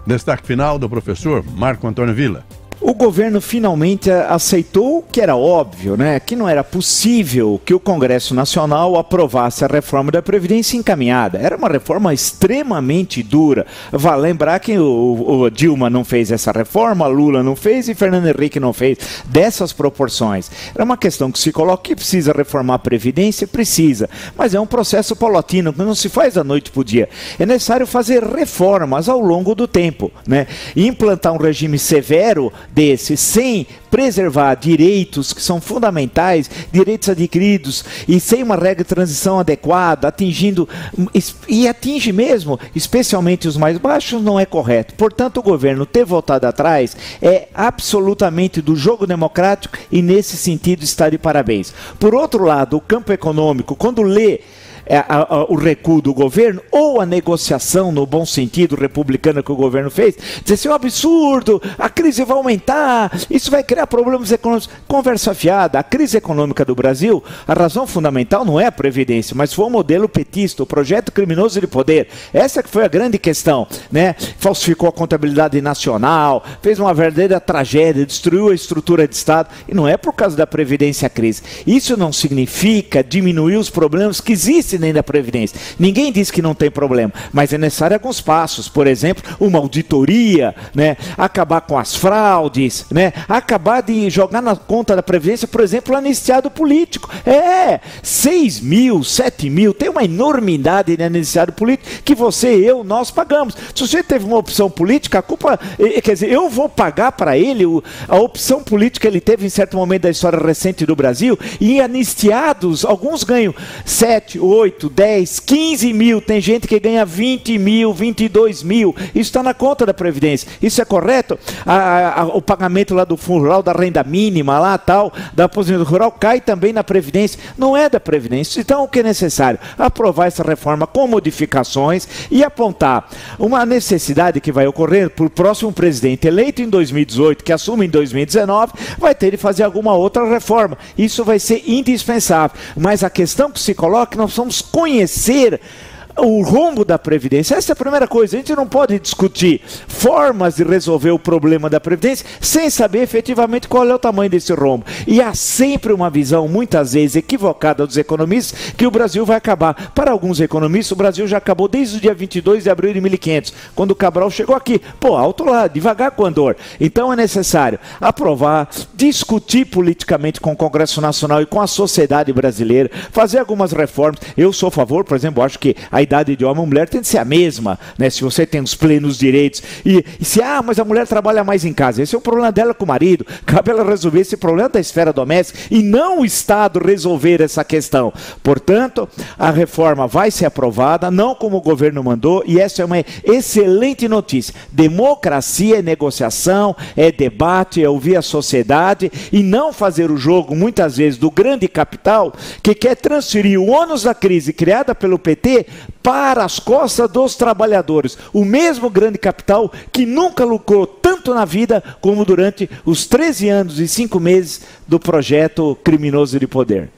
Destaque final do professor Marco Antônio Villa. O governo finalmente aceitou que era óbvio, né? Que não era possível que o Congresso Nacional aprovasse a reforma da Previdência encaminhada. Era uma reforma extremamente dura. Vale lembrar que o Dilma não fez essa reforma, Lula não fez e Fernando Henrique não fez. Dessas proporções. Era uma questão que se coloca que precisa reformar a Previdência, precisa. Mas é um processo paulatino, que não se faz da noite para o dia. É necessário fazer reformas ao longo do tempo, né? E implantar um regime severo desse, sem preservar direitos que são fundamentais, direitos adquiridos, e sem uma regra de transição adequada, atinge mesmo, especialmente os mais baixos, não é correto. Portanto, o governo ter voltado atrás é absolutamente do jogo democrático e, nesse sentido, está de parabéns. Por outro lado, o campo econômico, quando lê o recuo do governo, ou a negociação, no bom sentido, republicana que o governo fez, diz assim, é um absurdo, a crise vai aumentar, isso vai criar problemas econômicos. Conversa fiada. A crise econômica do Brasil, a razão fundamental não é a Previdência, mas foi o modelo petista, o projeto criminoso de poder. Essa que foi a grande questão, né? Falsificou a contabilidade nacional, fez uma verdadeira tragédia, destruiu a estrutura de Estado, e não é por causa da Previdência a crise. Isso não significa diminuir os problemas que existem nem da Previdência. Ninguém diz que não tem problema, mas é necessário alguns passos, por exemplo, uma auditoria, né? Acabar com as fraudes, né? Acabar de jogar na conta da Previdência, por exemplo, o anistiado político. 6 mil, 7 mil, tem uma enormidade de anistiado político que você e eu, nós pagamos. Se você teve uma opção política, a culpa, quer dizer, eu vou pagar para ele a opção política que ele teve em certo momento da história recente do Brasil, e anistiados, alguns ganham 7, 8, 10, 15 mil, tem gente que ganha 20 mil, 22 mil, isso está na conta da Previdência, isso é correto? O pagamento lá do Fundo Rural, da renda mínima lá, tal, da aposentadoria rural, cai também na Previdência, não é da Previdência. Então o que é necessário? Aprovar essa reforma com modificações e apontar uma necessidade que vai ocorrer para o próximo presidente eleito em 2018, que assume em 2019, vai ter de fazer alguma outra reforma, isso vai ser indispensável, mas a questão que se coloca, nós vamos conhecer o rombo da Previdência. Essa é a primeira coisa. A gente não pode discutir formas de resolver o problema da Previdência sem saber efetivamente qual é o tamanho desse rombo. E há sempre uma visão, muitas vezes equivocada dos economistas, que o Brasil vai acabar. Para alguns economistas, o Brasil já acabou desde o dia 22 de abril de 1500, quando o Cabral chegou aqui. Alto lá, devagar com Andor. Então é necessário aprovar, discutir politicamente com o Congresso Nacional e com a sociedade brasileira, fazer algumas reformas. Eu sou a favor, por exemplo, acho que a idade de homem e mulher tem de ser a mesma, né? Se você tem os plenos direitos mas a mulher trabalha mais em casa, esse é o problema dela com o marido, cabe ela resolver esse problema da esfera doméstica e não o Estado resolver essa questão. Portanto, a reforma vai ser aprovada, não como o governo mandou, e essa é uma excelente notícia. Democracia é negociação, é debate, é ouvir a sociedade e não fazer o jogo, muitas vezes, do grande capital que quer transferir o ônus da crise criada pelo PT para as costas dos trabalhadores. O mesmo grande capital que nunca lucrou tanto na vida como durante os 13 anos e 5 meses do projeto criminoso de poder.